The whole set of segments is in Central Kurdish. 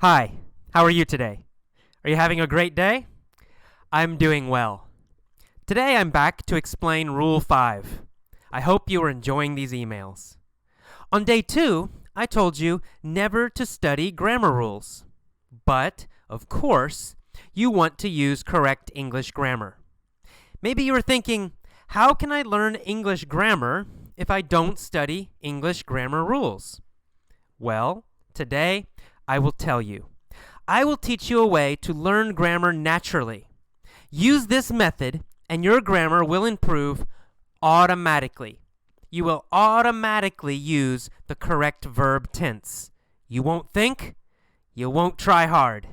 Hi, how are you today? Are you having a great day? I'm doing well. Today I'm back to explain Rule 5. I hope you are enjoying these emails. On day 2, I told you never to study grammar rules. But, of course, you want to use correct English grammar. Maybe you are thinking, how can I learn English grammar if I don't study English grammar rules? Well, today I will tell you. I will teach you a way to learn grammar naturally. Use this method and your grammar will improve automatically. You will automatically use the correct verb tense. You won't think, you won't try hard.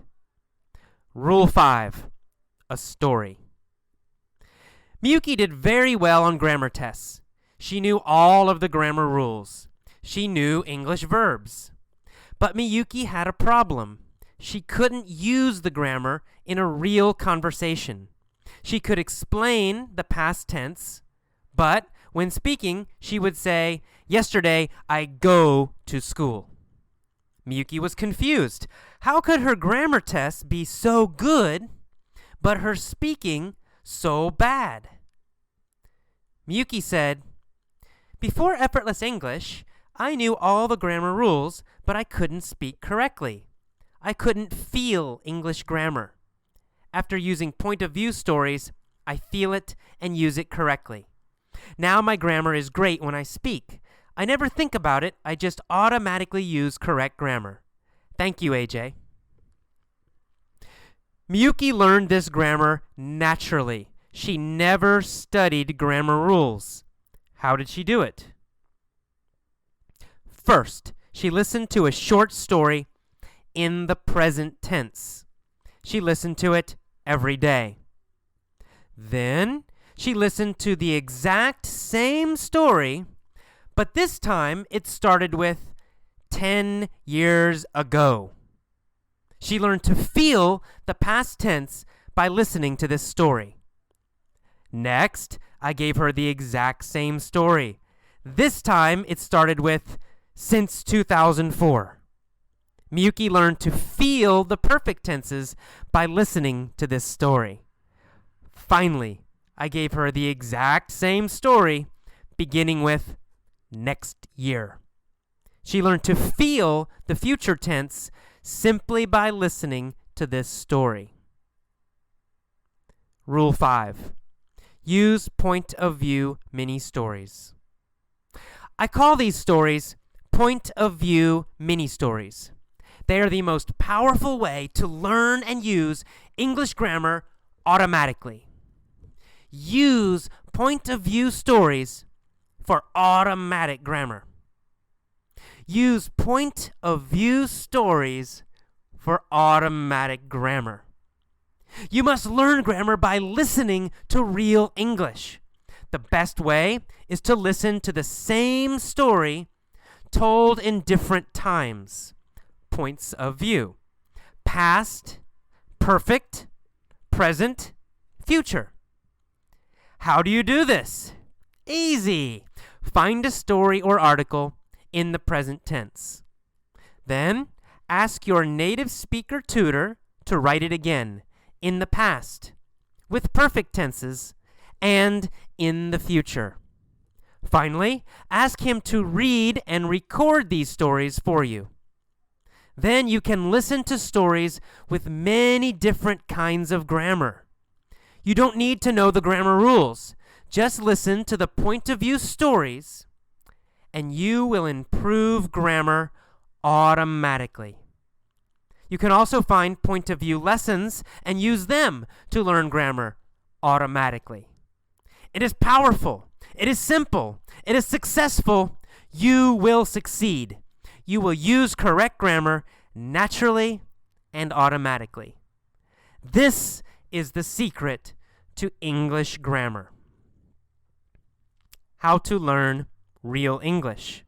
Rule 5, a story. Miyuki did very well on grammar tests. She knew all of the grammar rules. She knew English verbs. But Miyuki had a problem. She couldn't use the grammar in a real conversation. She could explain the past tense, but when speaking, she would say, "Yesterday, I go to school." Miyuki was confused. How could her grammar test be so good, but her speaking so bad? Miyuki said, "Before Effortless English, I knew all the grammar rules, but I couldn't speak correctly. I couldn't feel English grammar. After using point of view stories, I feel it and use it correctly. Now my grammar is great when I speak. I never think about it, I just automatically use correct grammar. Thank you, AJ." Miyuki learned this grammar naturally. She never studied grammar rules. How did she do it? First, she listened to a short story in the present tense. She listened to it every day. Then, she listened to the exact same story, but this time it started with 10 years ago. She learned to feel the past tense by listening to this story. Next, I gave her the exact same story. This time it started with since 2004. Miyuki learned to feel the perfect tenses by listening to this story. Finally, I gave her the exact same story, beginning with next year. She learned to feel the future tense simply by listening to this story. Rule 5. Use point of view mini stories. I call these stories point of view mini stories. They are the most powerful way to learn and use English grammar automatically. Use point of view stories for automatic grammar. Use point of view stories for automatic grammar. You must learn grammar by listening to real English. The best way is to listen to the same story told in different times. Points of view. Past, perfect, present, future. How do you do this? Easy. Find a story or article in the present tense. Then, ask your native speaker tutor to write it again in the past, with perfect tenses, and in the future. Finally, ask him to read and record these stories for you. Then you can listen to stories with many different kinds of grammar. You don't need to know the grammar rules. Just listen to the point of view stories, and you will improve grammar automatically. You can also find point of view lessons and use them to learn grammar automatically. It is powerful. It is simple. It is successful. You will succeed. You will use correct grammar naturally and automatically. This is the secret to English grammar. How to learn real English.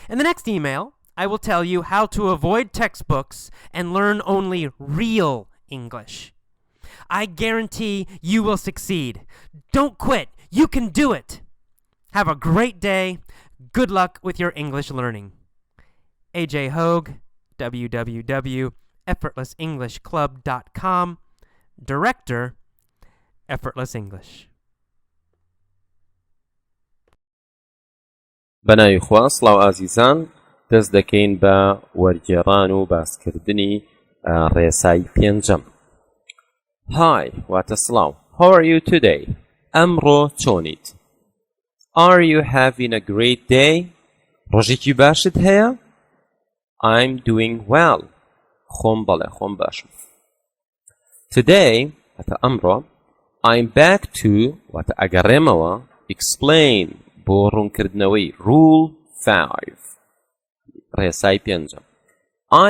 In the next email, I will tell you how to avoid textbooks and learn only real English. I guarantee you will succeed. Don't quit. You can do it. Have a great day. Good luck with your English learning. AJ Hogue, www effortlessenglishclub.com. Director, Effortless English. بەناوی خوا سڵاو ئازیزان دەست دەکەین بە وەرگێڕان و باسکردنی ڕێسای پێنجەم. Hi, واتە سڵاو. How are you today? ئەمڕۆ چۆنیت؟ Are you having a great day? ڕۆژێکی باشت هەیە؟ I'm doing well. خۆم بەڵێ خۆم باشم. Today, واتە ئەمڕۆ, I'm back to, واتە ئەگەڕێمەوە, explain بۆ ڕوونکردنەوەی Rule 5 ڕێسای پێنجەم.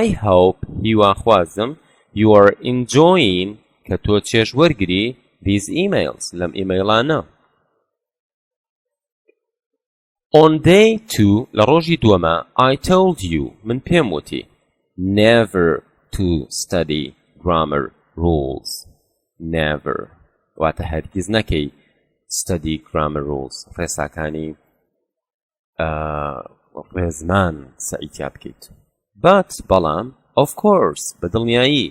I hope هیواخوازم you are enjoying کە تۆ چێژ وەرگری these emails لەم ئیمەیلانە. On day 2 لە ڕۆژی دووەمە I told you من پێم وتی never to study grammar rules. Never واتە هەرگیز نەکەی study grammar rules ڕێساکانی ڕێزمان سەعیتیا بکەیت. But بەڵام of course بەدڵنیایی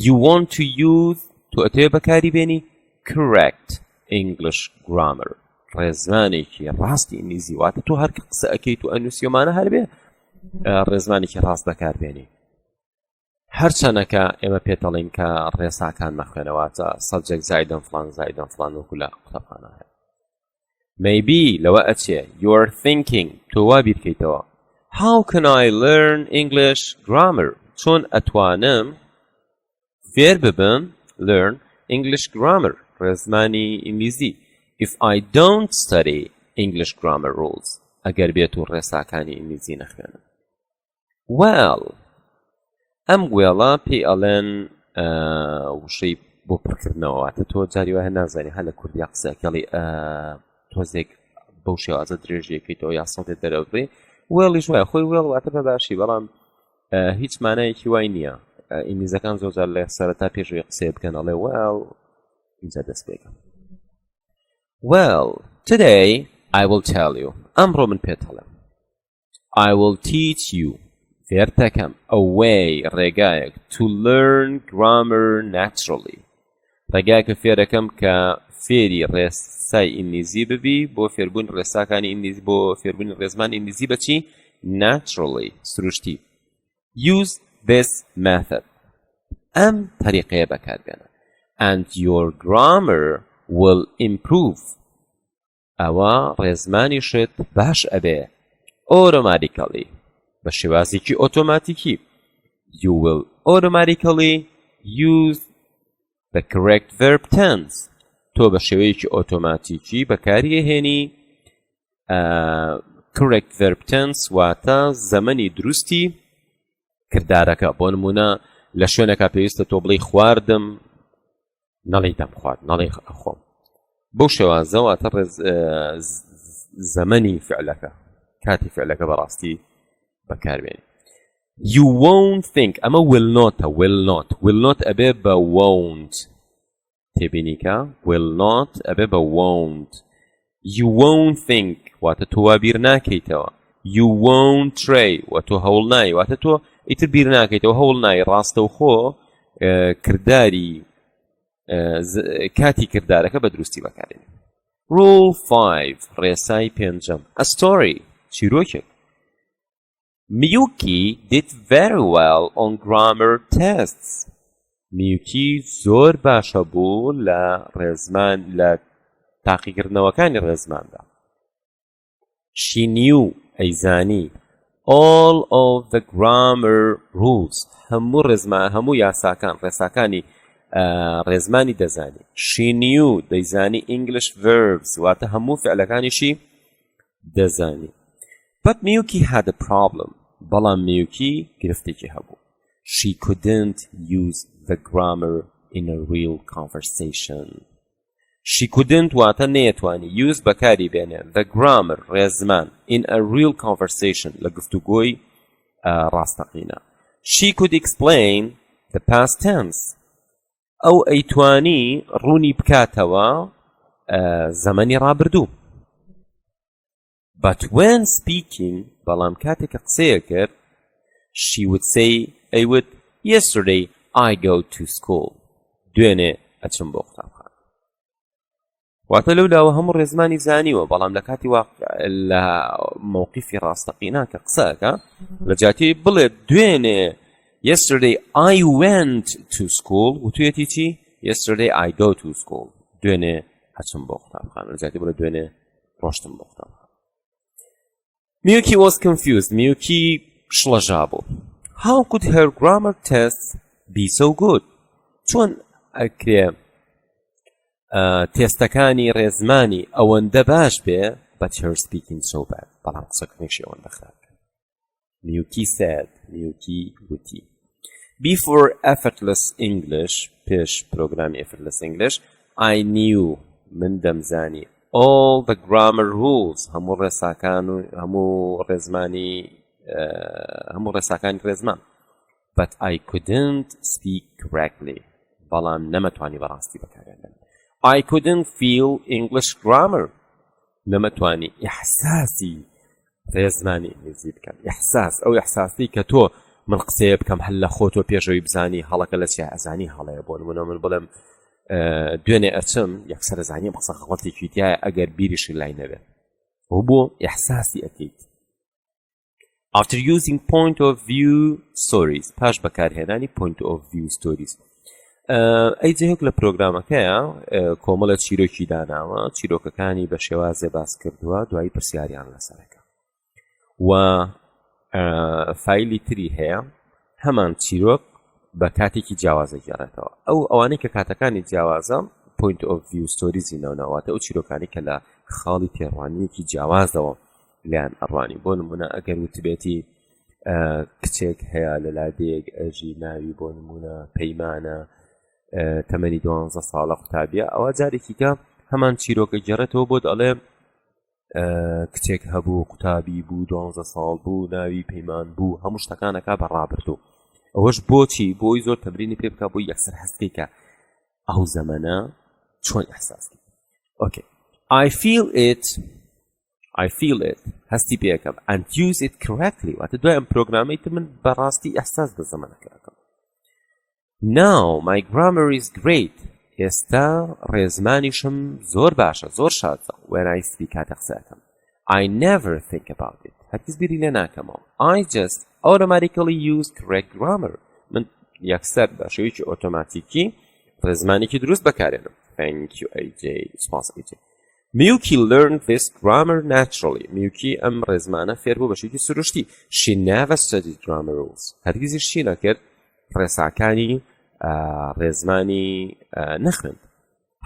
you want to use تۆ ئەتەوێ بەکاری بێنی correct English grammar ڕێزمانێکی ڕاستی ئینگلیزی واتە تۆ هەر قسە ئەەکەیت و ئەنووسیۆمانە هەر بێ ڕێزمانێکی ڕاست بەکاربێنی. هەرچەنەکە ئێمە پێتەڵین کە ڕێساکان مەخوێنەواتە سەبجەکت زایدەن فلان وەکو لە قوتابخانە هەیە. Maybe لەوە ئەچێ you are thinking تۆ وا بیر بکەیتەوە how can I learn English grammar چۆن ئەتوانم فێر ببم learn English grammar ڕێزمانی ئینگلیزی if I don't study English grammar rules ئەگەر بێت و ڕێساکانی ئینگلیزی نەخوێنم. Well ئەم وێڵە پێی ئەڵێن وشەی بۆ پڕکردنەوە واتە تۆ جاری وایە نازانی هە لە کوردیا قسەکەڵی تۆزێک بەو شێوازە درێژیەکەیتەوە یا سەڵێت دەرەوڕێ وێڵیش وایە خۆی وێڵ واتە بە باشی بەڵام هیچ مانایەکی وای نییە. ئینگلیزەکان زۆرجار لە سەرەتا پێشوی قسێ بکەن ئەڵێ well اینجا دەست پێکەم. Well today I will tell you ئەمڕۆ من پێت هەڵێم I will teach you فێرتەکەم a way ڕێگایەک to learn grammar naturally ڕێگایەکە فێرەکەم کە فێری ڕێسای ئینگلیزی ببی بۆ فێربوون ڕێساکانی ئینگلیزی بۆ فێربوون ڕێزمان ئینگلیزی بەچی naturally سروشتی. Use this method ئەم طریقەیە بەکاربێنە and your grammar will improve ئەوە ڕێزمانیشت باش ئەبێ automatically بە شێوازێکی ئۆتۆماتیکی. You will automatically use the correct verb tense تۆ بە شێوەیەکی ئۆتۆماتیکی بەکاریهێنی correct verb tense واتە زەمەنی دروستی کردارەکە. بۆ نمونە لە شوێنێکا پێویستە تۆ بڵێ خواردم نەڵێ دەم خوارد نەڵێ ئەخۆم بەو شێوازە واتە زەمەنی فعلەکە کاتی فعلەکە بەڕاستی بەکاربێنی. You won't think ئەمە will not ئەبێ بە won't تێبینیکە will not ئەبێ بە won't. You won't think واتە تۆ وا بیر ناکەیتەوە. You won't try واتە هەوڵ نایی واتە تۆ ئیتر بیر ناکەیتەوە هەوڵ نایی ڕاستەوخۆ کردداری کاتی کردارەکە بە دروستی بەکارێنی. Rule 5 ڕێسای پێنجەم a story چیرۆکێک. Miyuki did very well on grammar tests. Miyuki زۆر باشە بوو لە ڕێزمان لە تاقیکردنەوەکانی ڕێزماندا. She knew ئەیزانی all of the grammar rules هەموو یاساکان ڕێساکانی ڕێزمانی دەزانی. She knew دەیزانی English verbs واتە هەموو فعلەکانیشی دەزانی. But Miyuki had a problem. بەڵام Miyuki گرفتێکی هەبوو. She couldn't use the grammar in a real conversation. She couldn't واتە نەیەتوانی use بەکاری بێنێ the grammar ڕێزمان in a real conversation لە گفتوگۆی ڕاستەقینە. She could explain the past tense. ئەو ئەیتوانی ڕوونی بکاتەوە زەمەنی ڕابردوو. But when speaking بەڵام کاتێکە قسەیە کرد she would say ئەیوت Yesterday I go to school. دوێنێ ئەچم بۆ قوتابخانە. واتە لەولاوە هەموو ڕێزمانی زانیوە بەڵام لە کاتی لە مووقیفی ڕاستەقینە کە قسەکە لە جاتی بڵێ دوێنێ Yesterday I went to school وتوێتی چی؟ Yesterday I go to school. دوێنێ ئەچم بۆ قوتابخانە لە جاتی بڵێ دوێنێ ڕۆشتم بۆ قوتابخانە. Miyuki was confused. Miyuki شڵەژا بوو. How could her grammar tests be so good? چۆن ئەکرێ تێستەکانی ڕێزمانی ئەوەندە باش بێ but her speaking so bad. بەڵام قسەکردنیشی ئەوەندە خراپە. Miyuki said. Miyuki وتی. Before effortless English, پێش پرۆگرامی effortless English, I knew من دەمزانی all the grammar rules هەموو ڕێساکان و هەموو ڕێزمانی ڕێزمان. But I couldn't speak correctly. بەڵام نەمەتوانی بەڕاستی بەکارێنم. I couldn't feel English grammar. نەمەتوانی ئیحساسی ڕێزمانی نزی بکەم. ئیحساس ئەو ئیحساسی کە تۆ من قسەیە بکەم هەل لە خۆ تۆ پێشەوەی بزانی هەڵەکە لە چیا ئەزانی هەڵەیە بۆ نمونە من بڵێم دوێنێ ئەچم یەکسەر ئەزانیم قسە غەڵەتێکی تایە ئەگەر بیریشی لای نەبێت. ئەو بۆ ئیحساسی ئەکەیت. After using point of view stories پاش بەکارهێنانی point of view stories ئەیجێک لە پرۆگرامەکەیە کۆمەڵە چیرۆکی داناوە چیرۆکەکانی بە شێوازێ باس کردووە دوایی پرسیاریان لەسەرەکە و فایلی تری هەیە هەمان چیرۆک بە کاتێکی جیاوازە گێڕێتەوە ئەوانەی کە کاتەکانی جیاوازە point of view stories ناوناواتە ئەو چیرۆکانی کە لە خاڵی تێڕوانیەکی جیاوازەوە لیان ئەڕوانی بۆ نمونە ئەگەر وتبێتی کچێک هەیە لە لادەیەک ئەژی ناوی بۆ نمونە پەیمانە تەمەنی 12 ساڵە قوتابیە ئەوە جارێکی کە هەمان چیرۆکە گێڕێتەوە بۆ دەڵێ کچێک هەبوو قوتابی بوو 12 ساڵ بوو ناوی پەیمان بوو هەموو شتەکانەکە بەڕابردوو ئەوەش بۆچی بۆی زۆر تەمرینی پێ بکە بۆی یەکسەر هەستکەی کە ئەو زەمەنە چۆن ئەحساسکە Okay I feel it هەستی پێەکەم and use it correctly واتە دوای ئەم پرۆگرامەی من بەڕاستی ئەحساس بە زەمەنەکەکەم Now my grammar is great ئێستا ڕێزمانیشم زۆر باشە زۆر شادە when I speak کاتە قسەکەم I never think about it هەرگیز بیری لێ ناکەمەوە I just automatically use correct grammar من یەکسەر بە شێوەیەکی ئۆتۆماتیکی ڕێزمانێکی دروست بەکارێنم Thank you AJ سپاس AJ Miyuki learned this grammar naturally. Miyuki ئەم ڕێزمانە فێر بوو بەشێکی سروشتی. She never studied grammar rules. هەرگیزیش چی نەکرد ڕێساکانی ڕێزمانی نەخوێند.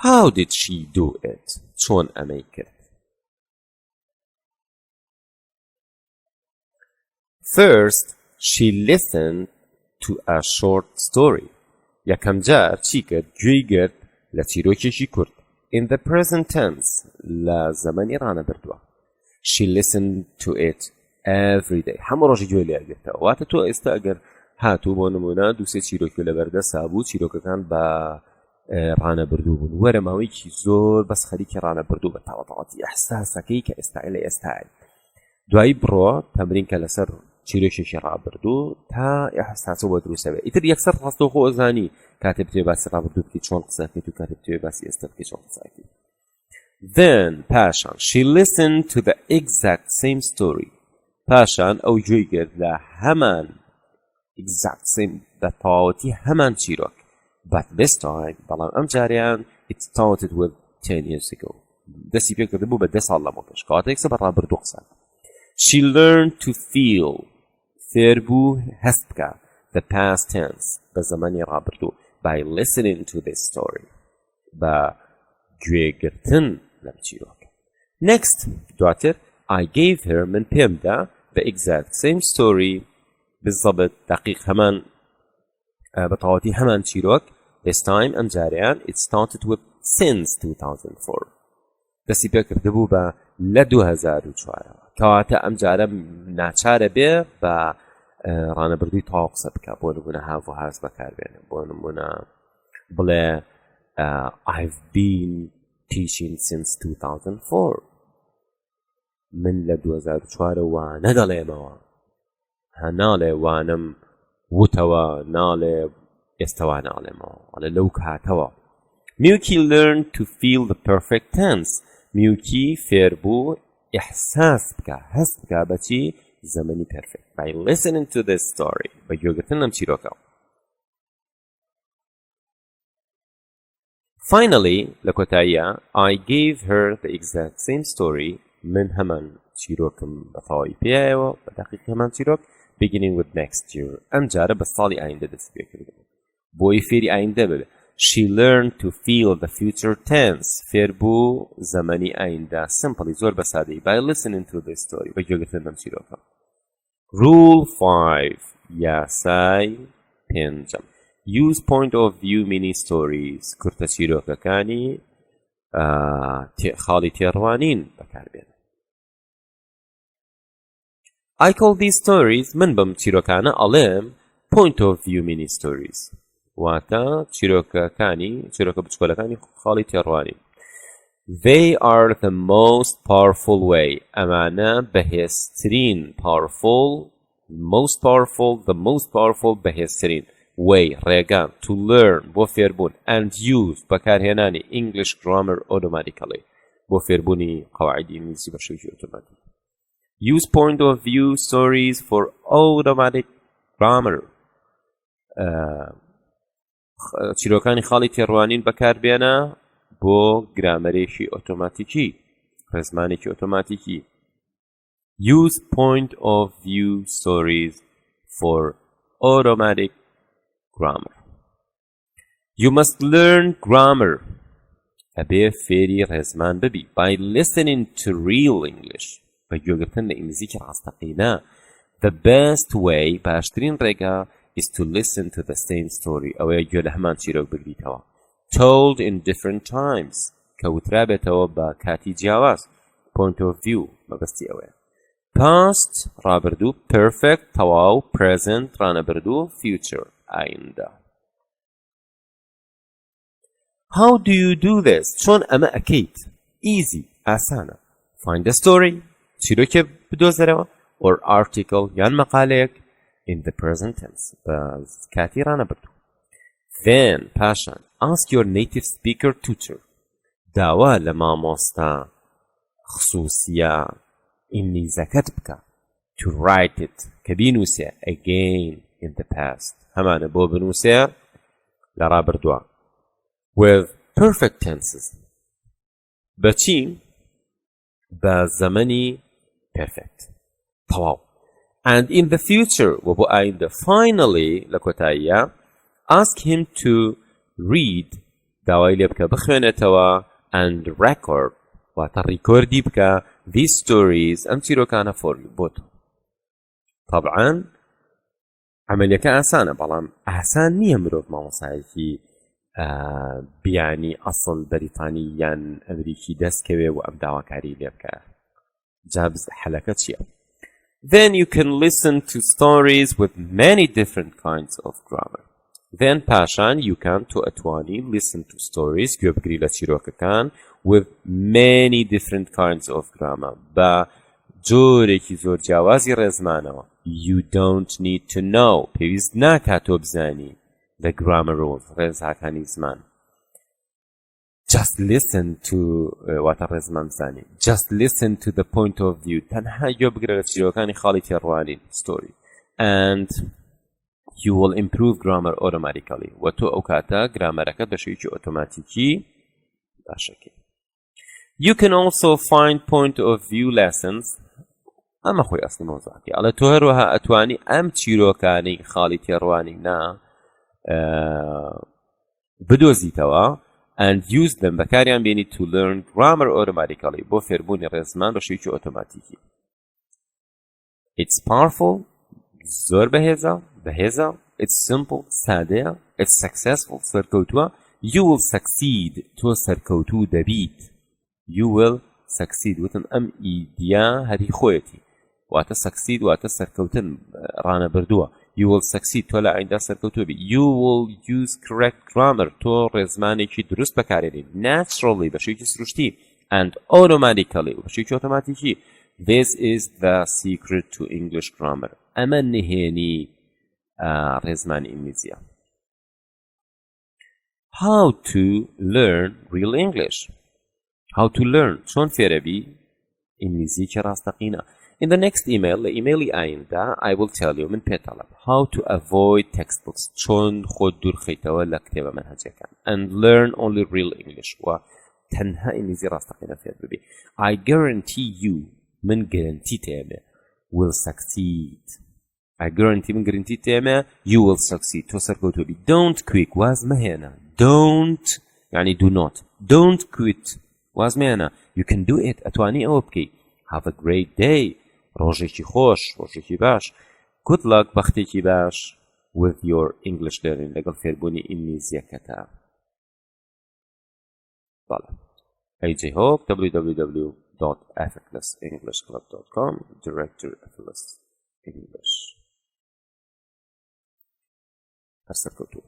How did she do it? چۆن ئەمەی کرد؟ First, she listened to a short story. یەکەم جار چی کرد؟ گوێی گرت لە چیرۆکێکی کورت. In the present tense لە زەمەنی ڕانەبردووە She listened to it every day هەموو ڕۆژی گوێ لێ گرتەوە واتە تۆ ئێستا ئەگەر هاتوو بۆ نمونە دووسێ چیرۆکی لەبەردەسا بوو چیرۆکەکان بە ڕانەبردوو بوون وەرە ماوەیەکی زۆر بەس خەریکی ڕانەبردوو بە تاوەتاوەتی ئەحساسەکەی کە ئێستا لە ئێستای دوایی بڕۆ تەمرینکە لەسەر چیرۆکێکی ڕابردوو تا ئەحساسە بۆ دروستە بێت ئیتر یەکسەر ڕاستەوخۆ ئەزانی کاتێ بتوێ باسی ڕابردوو بکەیت چۆن قسە بکەیت و کاتێ بتوێ باسی ئێستا بکەیت چۆن قسە بکەیت Then پاشان she listened to the exact same story پاشان ئەو گوێی گرت لە هەمان exact same بە تەواوەتی هەمان چیرۆک but this time بەڵام ئەم جاریان it started with 10 years ago دەستی پێ کردبوو بە 10 ساڵ لەمە پێش کەواتە یەکسەر بە ڕابردوو قسە She learned to feel فێر بوو هەست بکە the past tense بە زەمانی ڕابردوو by listening to this story بە گوێگرتن لەم چیرۆک next دواتر I gave her من پێمدا the exact same story بالضبط دقیق هەمان بەتەواوەتی هەمان چیرۆک this time ئەم جاریان it started with since 2004 دەستی پێ کردبوو بە لە 2004 کەواتە ئەم جارە ناچارە بێ بە ڕانەبردووی تەواو قسە بکە بۆ نمونە have و has بەکاربێنێ بۆ نمونە بڵێ I've been teaching since 2004 من لە 2004 وانە دەڵێمەوە هەناڵێ وانم وتەوە ناڵێ ئێستەوا ناڵێمەوە ئەڵێ لەو کاتەوە. میوکی learn to feel the perfect tense. میوکی فێر بوو ئیحساس بکە هەست بکە بەچی زەمەنی perfect by listening to this story بە گوێگرتن لەم چیرۆکە. Finally, لە کۆتاییە I gave her the exact same story. من هەمان چیرۆکم بەتەواوی پێیەوە بە دەقیق هەمان چیرۆک beginning with next year. ئەم جارە بە ساڵی ئایندە دەست پێکردم بۆی فێری ئایندە ببێ. She learned to feel the future tense. فێر بوو زەمەنی ئایندە simply زۆر بە سادەی by listening to this story بە گوێگرتن لەم چیرۆکە. Rule 5 یاسای پێنجەم Use point of view mini stories. کورتە چیرۆکەکانی خاڵی تێڕوانین بەکاربێن. I call these stories من بەم چیرۆکانە ئەڵێم point of view mini stories. واتە چیرۆکە بچکۆلەکانی خاڵی تێڕوانی. They are the most powerful way. ئەمانە بەهێزترین the most powerful بەهێزترین way ڕێگان to learn بۆ فێربوون and use بەکارهێنانی English grammar automatically بۆ فێربوونی قەواعیدی ئینگلیزی بە شێوەیەکی ئۆتۆماتیک. Use point of view stories for automatic grammar. چیرۆکانی خاڵی تێڕوانین بەکاربێنە بۆ گرامەرێکی ئۆتۆماتیکی ڕێزمانێکی ئۆتۆماتیکی. Use point of view stories for automatic grammar. You must learn grammar. ئەبێ فێری ڕێزمان ببی by listening to real English. بە گوێگرتن لە ئینگلیزیکی ڕاستەقینە. The best way باشترین ڕێگا is to listen to the same story. ئەوەیە گوێ لە هەمان چیرۆک بگریتەوە. Told in different times. کەوترا بێتەوە بە کاتی جیاواز. Point of view مەبەستی ئەوەیە. Past ڕابردوو perfect تەواو present ڕانەبردوو future ئایندە. How do you do this? چۆن ئەمە ئەکەیت؟ Easy ئاسانە. Find a story چیرۆکێ بدۆزەرەوە or article یان مەقالەیەک in the present tense کاتی ڕانەبردوو. Then پاشان ask your native speaker tutor. داوا لە مامۆستا خصوصیە ئینگلیزەکەت بکە to write it کە بینووسێ again in the past هەمانە بۆ بنووسێ لە ڕابردووە with perfect tenses بەچی بە زەمەنی perfect تەواو and in the future و بۆ ئایندە finally لە کۆتاییە ask him to read داوای لێ بکە بخوێنێتەوە and record واتە ڕیکۆردی بکە these stories ئەم چیرۆکانە بۆتە. طبعاً عملیەکە ئاسانە بەڵام ئاسان نییە مرۆڤ مامۆسایەکی بیانی ئەسڵ بەریتانی یان ئەمریکی دەستکەوێ و ئەم داواکاری لێ بکە. جابز حەلەکە چییە؟ Then you can listen to stories with many different kinds of grammar. Then پاشان you can to ئەتوانی listen to stories گوێ بگری لە چیرۆکەکان with many different kinds of grammar بە جۆرێکی زۆر جیاوازی ڕێزمانەوە. You don't need to know پێویست ناکات تۆ بزانی the grammar rules ڕێزاکانی زمان. Just listen to واتە ڕێزمان بزانی. Just listen to the point of view تەنها گوێ بگرە لە چیرۆکانی خاڵی تێڕوانین story and you will improve grammar automatically و تۆ ئەو کاتە گرامەرەکە بە شێوەیەکی ئۆتۆماتیکی باشەکەی. You can also find point of view lessons ئەمە خۆی ئەسڵی مۆزوعەکەی ئەڵێ تۆ هەروەها ئەتوانی ئەم چیرۆکانەی خاڵی تێڕوانی بدۆزیتەوە and use them بەکاریان بێنی to learn grammar automatically بۆ فێربوونی ڕێزمان بە شێوەیەکی ئۆتۆماتیکی. It's powerful زۆر بەهێزە it's simple سادەیە it's successful سەرکەوتووە you will succeed تۆ سەرکەوتوو دەبیت you will succeed وتم ئەم ئیدیا هەری خۆیەتی واتە succeed واتە سەرکەوتن ڕانەبردووە you will succeed تۆ لە ئایندە سەرکەوتوو بی you will use correct grammar تۆ ڕێزمانێکی دروست بەکارێنی naturally بە شێوەیەکی سروشتی and automatically بە شێوەیەکی ئۆتۆماتیکی this is the secret to English grammar ئەمە نهێنی ڕێزمانی ئینگلیزیە. How to learn real English. How to learn. چۆن فێرەبی ئینگلیزیکی ڕاستەقینە. In the next email, the email آیندا, I will tell you من پێتەڵم how to avoid textbooks. چۆن خۆت دوورخەیتەوە لە کتێبە مەنهەجەکان. And learn only real English. و تەنها ئینگلیزی ڕاستەقینە فێر ببی. I guarantee you من گەرنتی تێمێ will succeed. I guarantee من گەرنتی تێمێ you will succeed. تۆ سەرکەوتووە بی. Don't quit. واز مەهێنە. Don't يعني do not. Don't quit. واز مەهێنە. You can do it. ئەتوانی ئەوە بکەی. Have a great day. ڕۆژێکی خۆش. ڕۆژێکی باش. Good luck. بەختێکی باش with your English learning. لەگەڵ فێربوونی ئینگلیزیەکەتە. بەڵێ. AJ Hope, www.effortlessenglishclub.com, Director Effortless English. هەر سەرکەوتوو.